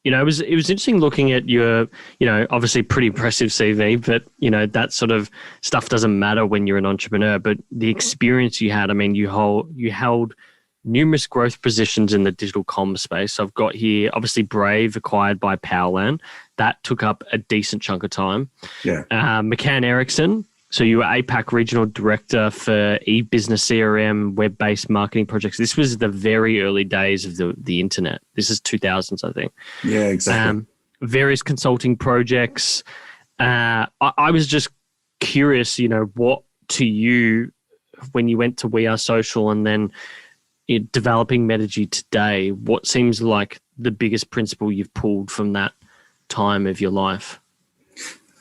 it was interesting looking at your, obviously pretty impressive CV, but, that sort of stuff doesn't matter when you're an entrepreneur. But the experience you had, I mean, you held numerous growth positions in the digital comms space. So I've got here, obviously Brave acquired by Powerland. That took up a decent chunk of time. Yeah. McCann Erickson. So you were APAC Regional Director for e-business CRM, web-based marketing projects. This was the very early days of the internet. This is 2000s, I think. Yeah, exactly. Various consulting projects. I was just curious, what to you, when you went to We Are Social and then developing Metigy today, what seems like the biggest principle you've pulled from that time of your life?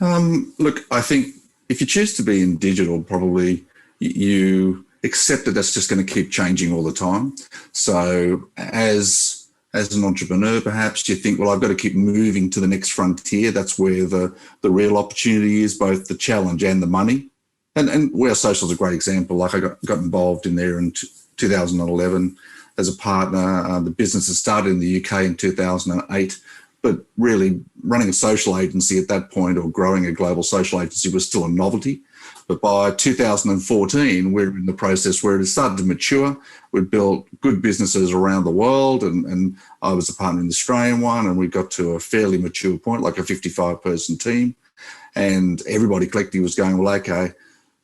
Look, I think if you choose to be in digital, probably you accept that that's just going to keep changing all the time. So as an entrepreneur, perhaps you think, well, I've got to keep moving to the next frontier. That's where the real opportunity is, both the challenge and the money. And We Are Social is a great example. Like I got involved in there in 2011 as a partner. The business had started in the UK in 2008. But really running a social agency at that point, or growing a global social agency, was still a novelty. But by 2014, we're in the process where it had started to mature. We'd built good businesses around the world, and I was a partner in the Australian one, and we got to a fairly mature point, like a 55-person team. And everybody collectively was going, well, okay,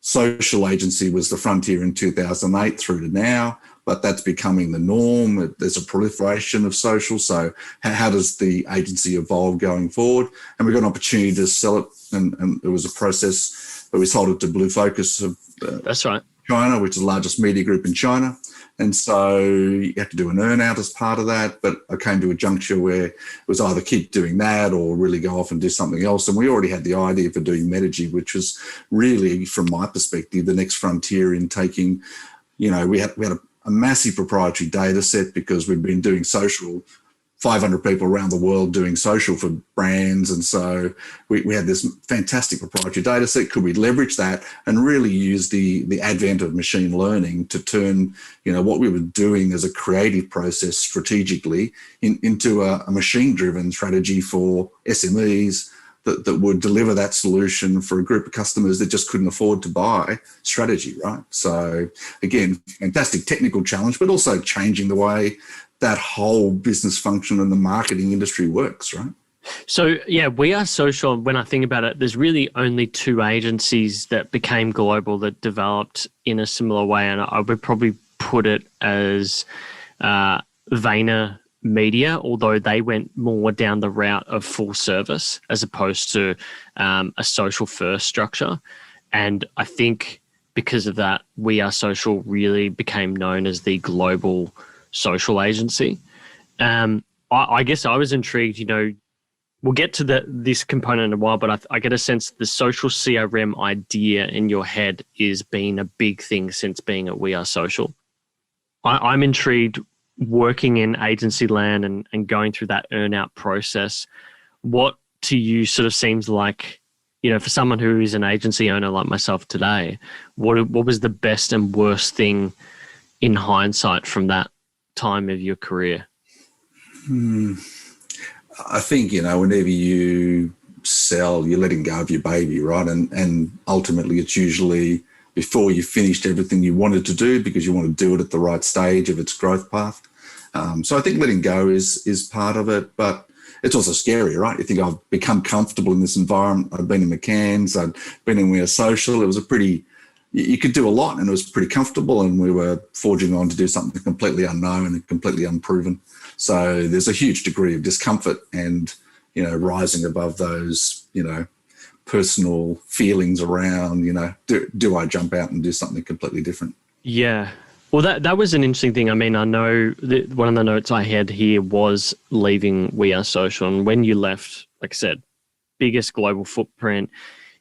social agency was the frontier in 2008 through to now, but that's becoming the norm. There's a proliferation of social. So how does the agency evolve going forward? And we got an opportunity to sell it, and it was a process where we sold it to Blue Focus of That's right. China, which is the largest media group in China. And so you have to do an earn out as part of that. But I came to a juncture where it was either keep doing that or really go off and do something else. And we already had the idea for doing Metigy, which was really, from my perspective, the next frontier in taking, we had a massive proprietary data set, because we'd been doing social, 500 people around the world doing social for brands. And so we had this fantastic proprietary data set. Could we leverage that and really use the advent of machine learning to turn, what we were doing as a creative process strategically into a machine-driven strategy for SMEs that would deliver that solution for a group of customers that just couldn't afford to buy strategy, right? So again, fantastic technical challenge, but also changing the way that whole business function and the marketing industry works, right? So, yeah, We Are Social, when I think about it, there's really only two agencies that became global that developed in a similar way. And I would probably put it as Vayner Media, although they went more down the route of full service as opposed to a social first structure. And I think because of that, We Are Social really became known as the global social agency. I guess I was intrigued, we'll get to this component in a while, but I get a sense the social CRM idea in your head is being a big thing since being at We Are Social. I'm intrigued, working in agency land and going through that earn-out process, what to you sort of seems like, for someone who is an agency owner like myself today, what was the best and worst thing in hindsight from that time of your career? I think, whenever you sell, you're letting go of your baby, right? And ultimately it's usually before you finished everything you wanted to do, because you want to do it at the right stage of its growth path. So I think letting go is part of it, but it's also scary, right? You think, I've become comfortable in this environment. I've been in McCann's, I've been in We Are Social. It was you could do a lot, and it was pretty comfortable, and we were forging on to do something completely unknown and completely unproven. So there's a huge degree of discomfort and, rising above those, personal feelings around, do I jump out and do something completely different? Yeah. Well, that was an interesting thing. I mean, I know that one of the notes I had here was leaving We Are Social. And when you left, like I said, biggest global footprint,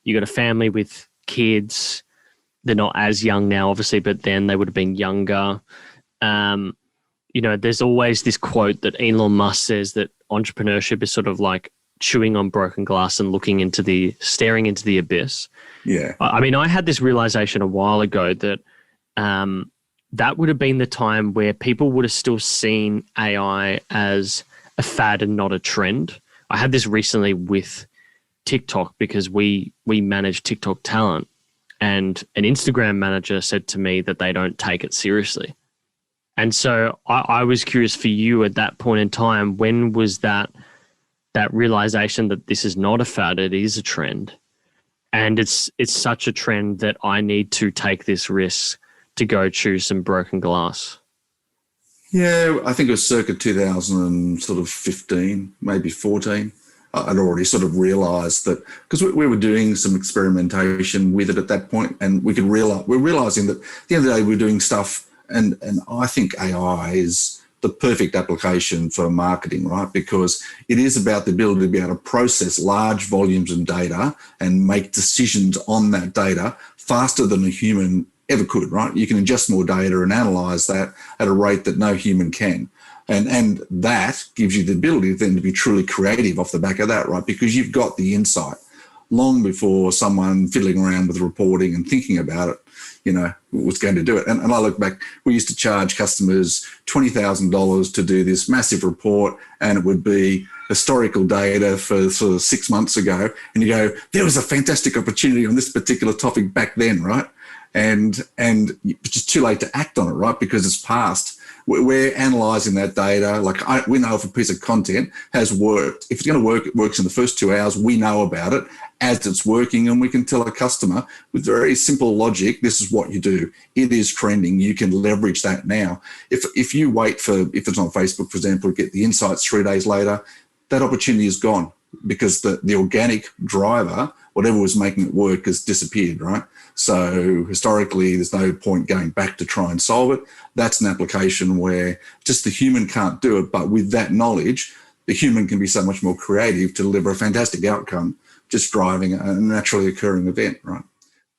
you got a family with kids. They're not as young now, obviously, but then they would have been younger. There's always this quote that Elon Musk says that entrepreneurship is sort of like chewing on broken glass and staring into the abyss. Yeah. I mean, I had this realization a while ago that that would have been the time where people would have still seen AI as a fad and not a trend. I had this recently with TikTok because we manage TikTok talent, and an Instagram manager said to me that they don't take it seriously. And so I was curious for you at that point in time, when was that realization that this is not a fad, it is a trend? And it's such a trend that I need to take this risk to go choose some broken glass. Yeah, I think it was circa 2015, maybe 14. I'd already sort of realised that, because we were doing some experimentation with it at that point, and we're realising that at the end of the day we're doing stuff, and I think AI is the perfect application for marketing, right? Because it is about the ability to be able to process large volumes of data and make decisions on that data faster than a human ever could, right? You can ingest more data and analyse that at a rate that no human can. And that gives you the ability then to be truly creative off the back of that, right? Because you've got the insight long before someone fiddling around with reporting and thinking about it, was going to do it. And I look back, we used to charge customers $20,000 to do this massive report, and it would be historical data for sort of 6 months ago. And you go, there was a fantastic opportunity on this particular topic back then, right? And it's just too late to act on it, right? Because it's past. We're analysing that data. We know if a piece of content has worked. If it's going to work, it works in the first 2 hours. We know about it as it's working, and we can tell a customer with very simple logic, this is what you do. It is trending. You can leverage that now. If you wait if it's on Facebook, for example, to get the insights 3 days later, that opportunity is gone, because the organic driver, whatever was making it work, has disappeared, right? So historically, there's no point going back to try and solve it. That's an application where just the human can't do it, but with that knowledge, the human can be so much more creative to deliver a fantastic outcome, just driving a naturally occurring event, right?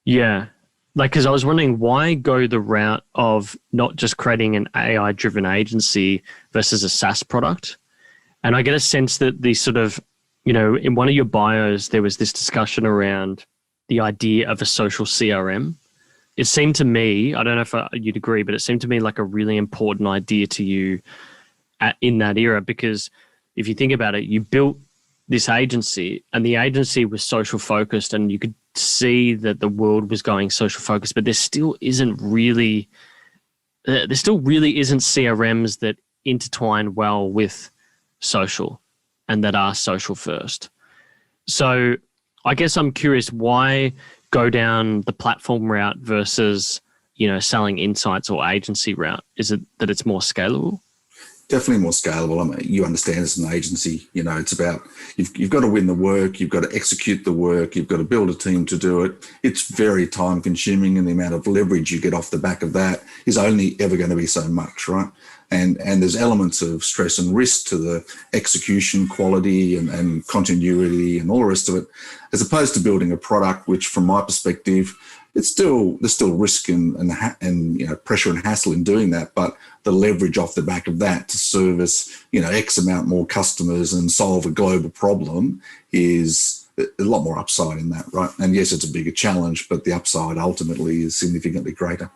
Yeah. Because I was wondering, why go the route of not just creating an AI-driven agency versus a SaaS product? And I get a sense that the sort of, in one of your bios, there was this discussion around the idea of a social CRM. It seemed to me, I don't know if you'd agree, but it seemed to me like a really important idea to you in that era, because if you think about it, you built this agency, and the agency was social focused, and you could see that the world was going social focused, but there still really isn't CRMs that intertwine well with social and that are social first. So I guess I'm curious, why go down the platform route versus, selling insights or agency route? Is it that it's more scalable? Definitely more scalable. I mean, you understand as an agency, it's about, you've got to win the work, you've got to execute the work, you've got to build a team to do it. It's very time consuming, and the amount of leverage you get off the back of that is only ever going to be so much, right? And there's elements of stress and risk to the execution quality and continuity and all the rest of it, as opposed to building a product, which from my perspective, there's still risk and pressure and hassle in doing that, but the leverage off the back of that to service X amount more customers and solve a global problem is a lot more upside in that, right? And yes, it's a bigger challenge, but the upside ultimately is significantly greater.